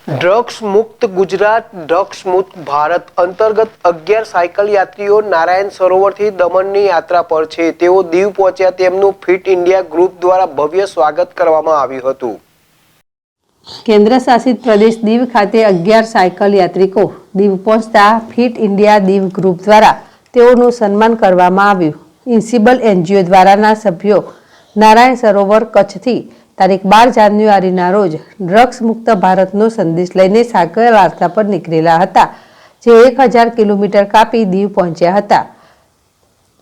Drugs મુક્ત Gujarat drugs મુક્ત ભારત અંતર્ગત 11 સાયકલ યાત્રીઓ નારાયણ સરોવરથી દમણની યાત્રા પર છે। તેઓ દીવ પહોંચ્યા। તેમનું ફિટ ઇન્ડિયા ગ્રુપ દ્વારા ભવ્ય સ્વાગત કરવામાં આવ્યું હતું। કેન્દ્ર શાસિત પ્રદેશ દીવ ખાતે 11 સાયકલ યાત્રિકો દીવ પહોંચતા ફિટ ઇન્ડિયા દીવ ગ્રુપ દ્વારા તેઓનું સન્માન કરવામાં આવ્યું। ઇન્સિબલ એનજીઓ દ્વારાના સભ્યો નારાયણ સરોવર કચ્છથી તારીખ 12 જાન્યુઆરીના રોજ ડ્રગ્સ મુક્ત ભારતનો સંદેશ લઈને સાયકલ યાત્રા પર નીકળેલા હતા, જે 1000 કિલોમીટર કાપી દીવ પહોંચ્યા હતા,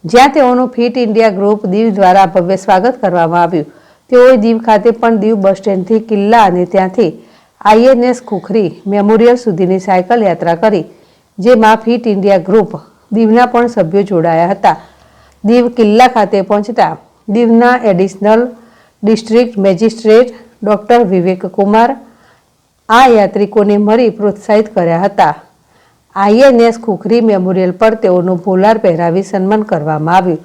જ્યાં તેઓનું ફિટ ઇન્ડિયા ગ્રુપ દીવ દ્વારા ભવ્ય સ્વાગત કરવામાં આવ્યું। તેઓએ દીવ ખાતે પણ દીવ બસ સ્ટેન્ડથી કિલ્લા અને ત્યાંથી INS ખુખરી મેમોરિયલ સુધીની સાયકલ યાત્રા કરી, જેમાં ફિટ ઇન્ડિયા ગ્રુપ દીવના પણ સભ્યો જોડાયા હતા। દીવ કિલ્લા ખાતે પહોંચતા દીવના એડિશનલ ડિસ્ટ્રિક્ટ મેજિસ્ટ્રેટ ડૉક્ટર વિવેક કુમાર આ યાત્રિકોને મળી પ્રોત્સાહિત કર્યા હતા। INS ખુખરી મેમોરિયલ પર તેઓનું ભોલાર પહેરાવી સન્માન કરવામાં આવ્યું।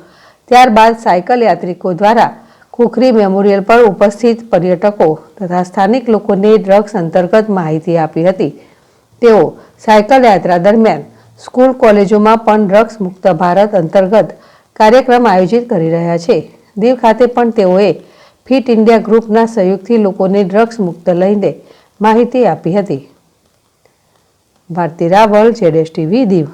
ત્યારબાદ સાયકલ યાત્રિકો દ્વારા ખુખરી મેમોરિયલ પર ઉપસ્થિત પર્યટકો તથા સ્થાનિક લોકોને ડ્રગ્સ અંતર્ગત માહિતી આપી હતી। તેઓ સાયકલ યાત્રા દરમિયાન સ્કૂલ કોલેજોમાં પણ ડ્રગ્સ મુક્ત ભારત અંતર્ગત કાર્યક્રમ આયોજિત કરી રહ્યા છે। દીવ ખાતે પણ તેઓએ ફિટ ઇન્ડિયા ગ્રુપના સહયોગથી લોકોને ડ્રગ્સ મુક્ત લઈને માહિતી આપી હતી। ભારતી રાવલ, ZSTV દીવ।